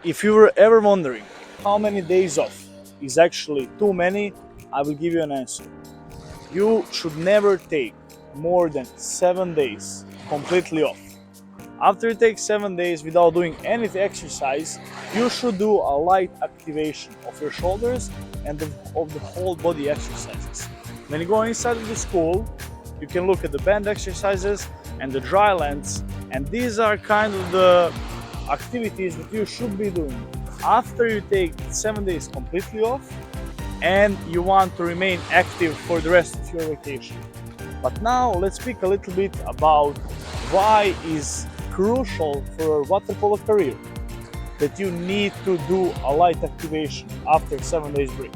If you were ever wondering how many days off is actually too many, I will give you an answer. You should never take more than 7 days completely off. After you take 7 days without doing any exercise, you should do a light activation of your shoulders and of the whole body exercises. When you go inside of the school, you can look at the band exercises and the dry lands, and these are kind of the activities that you should be doing after you take 7 days completely off and you want to remain active for the rest of your vacation. But now let's speak a little bit about why is crucial for a water polo career that you need to do a light activation after 7 days break.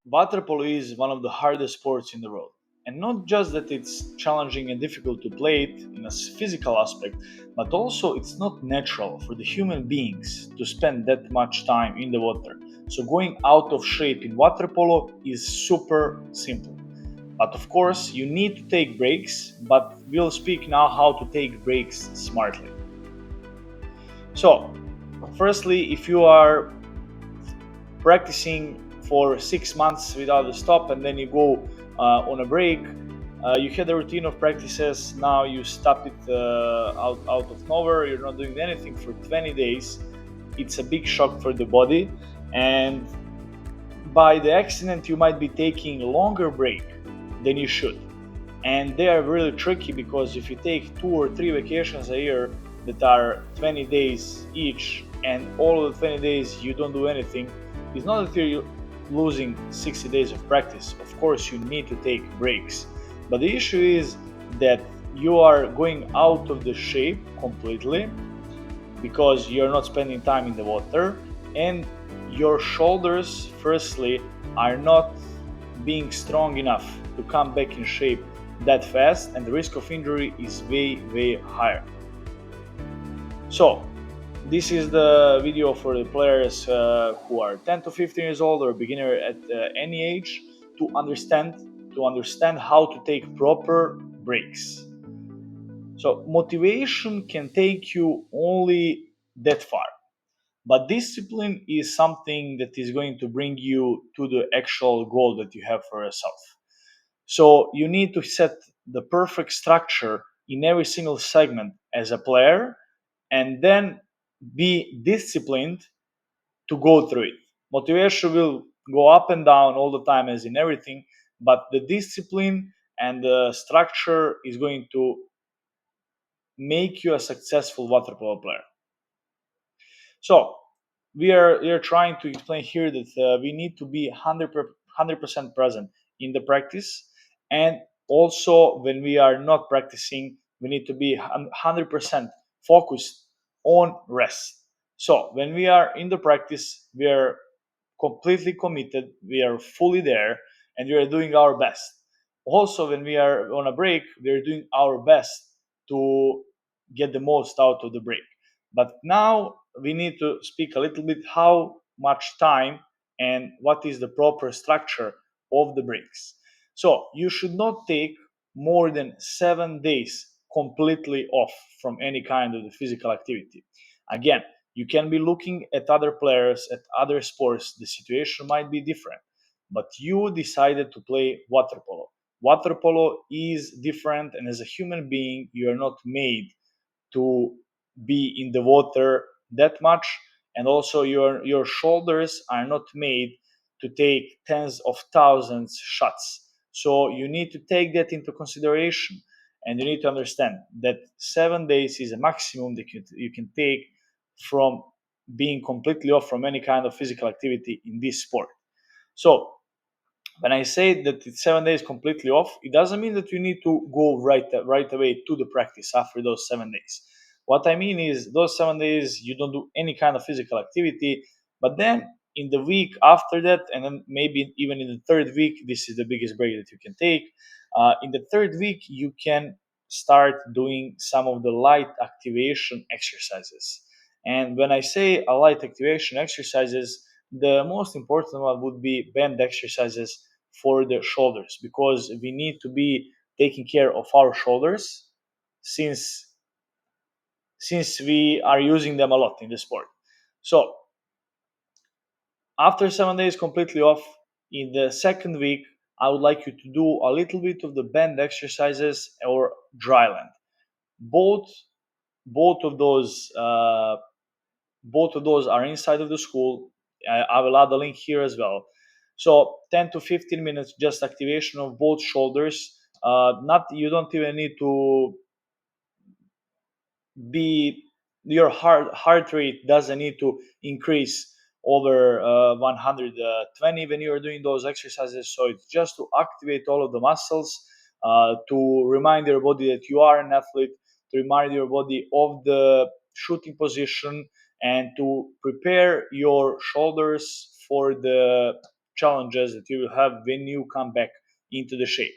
Water polo is one of the hardest sports in the world. And not just that it's challenging and difficult to play it in a physical aspect, but also it's not natural for the human beings to spend that much time in the water. So going out of shape in water polo is super simple. But of course, you need to take breaks, but we'll speak now how to take breaks smartly. So, firstly, if you are practicing for 6 months without a stop and then you go on a break, you had a routine of practices, now you stop it out of nowhere, you're not doing anything for 20 days. It's a big shock for the body, and by the accident you might be taking a longer break than you should. And they are really tricky because if you take 2 or 3 vacations a year that are 20 days each, and all of the 20 days you don't do anything, it's not that you're losing 60 days of practice. Of course, you need to take breaks, but the issue is that you are going out of the shape completely because you're not spending time in the water, and your shoulders, firstly, are not being strong enough to come back in shape that fast, and the risk of injury is way higher. So this is the video for the players who are 10 to 15 years old or beginner at any age to understand how to take proper breaks. So motivation can take you only that far, but discipline is something that is going to bring you to the actual goal that you have for yourself. So you need to set the perfect structure in every single segment as a player, and then be disciplined to go through it. Motivation will go up and down all the time, as in everything, but the discipline and the structure is going to make you a successful water polo player. So we are trying to explain here that we need to be 100% present in the practice, and also when we are not practicing, we need to be 100% focused on rest. So when we are in the practice, we are completely committed, we are fully there, and we are doing our best. Also, when we are on a break, we are doing our best to get the most out of the break. But now we need to speak a little bit how much time and what is the proper structure of the breaks. So you should not take more than 7 days completely off from any kind of the physical activity. Again, you can be looking at other players at other sports, the situation might be different, but you decided to play water polo. Water polo is different, and as a human being you are not made to be in the water that much, and also your shoulders are not made to take tens of thousands shots. So you need to take that into consideration, and you need to understand that 7 days is a maximum that you can take from being completely off from any kind of physical activity in this sport. So when I say that it's 7 days completely off, it doesn't mean that you need to go right away to the practice after those 7 days. What I mean is those 7 days you don't do any kind of physical activity, but then in the week after that, and then maybe even in the third week, this is the biggest break that you can take. In the third week, you can start doing some of the light activation exercises. And when I say a light activation exercises, the most important one would be band exercises for the shoulders, because we need to be taking care of our shoulders since we are using them a lot in the sport. So after 7 days completely off, in the second week, I would like you to do a little bit of the band exercises or dryland. Both both of those both of those are inside of the school. I will add a link here as well. So 10 to 15 minutes, just activation of both shoulders. Not you don't even need to be your heart rate doesn't need to increase over 120 when you are doing those exercises. So it's just to activate all of the muscles, to remind your body that you are an athlete, to remind your body of the shooting position, and to prepare your shoulders for the challenges that you will have when you come back into the shape.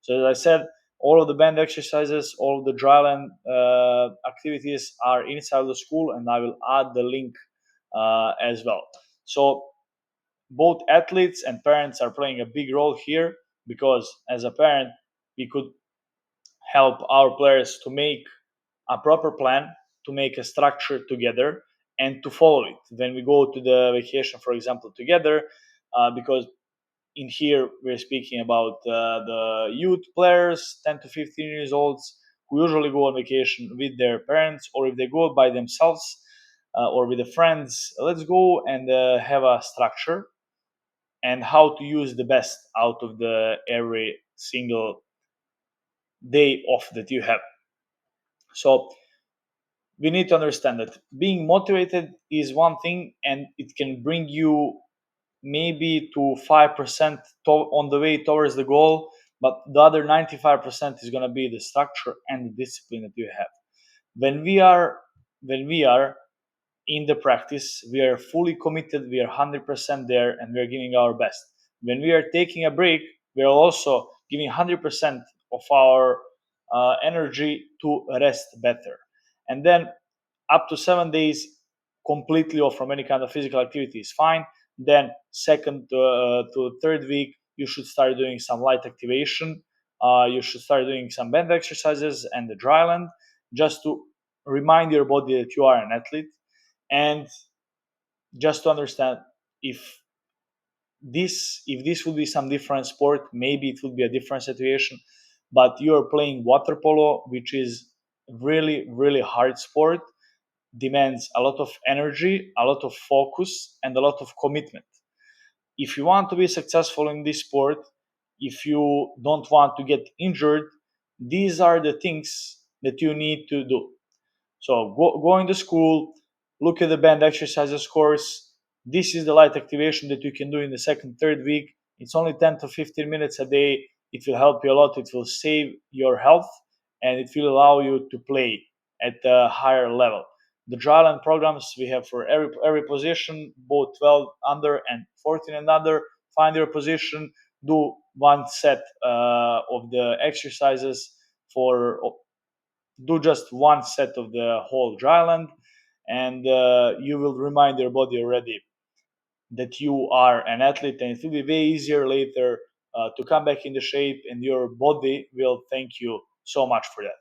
So as I said, all of the band exercises, all of the dryland activities are inside the school, and I will add the link as well. So both athletes and parents are playing a big role here, because as a parent, we could help our players to make a proper plan, to make a structure together, and to follow it when we go to the vacation, for example, together. Because in here we're speaking about the youth players, 10 to 15 years olds, who usually go on vacation with their parents, or if they go by themselves or with the friends. Let's go and have a structure and how to use the best out of the every single day off that you have. So we need to understand that being motivated is one thing, and it can bring you maybe to 5% on the way towards the goal, but the other 95% is going to be the structure and the discipline that you have. When we are when we are in the practice, we are fully committed, we are 100% there, and we are giving our best. When we are taking a break, we are also giving 100% of our energy to rest better. And then up to 7 days completely off from any kind of physical activity is fine. Then second to third week, you should start doing some light activation. You should start doing some band exercises and the dryland, just to remind your body that you are an athlete, and just to understand, if this would be some different sport, maybe it would be a different situation. But you are playing water polo, which is really really hard sport, demands a lot of energy, a lot of focus, and a lot of commitment. If you want to be successful in this sport, if you don't want to get injured, these are the things that you need to do. So go into school, look at the band exercises course. This is the light activation that you can do in the second, third week. It's only 10 to 15 minutes a day. It will help you a lot. It will save your health, and it will allow you to play at a higher level. The dryland programs we have for every position, both 12 under and 14 and under. Find your position, do one set of the exercises for do just one set of the whole dryland, and you will remind your body already that you are an athlete, and it will be way easier later to come back in the shape, and your body will thank you so much for that.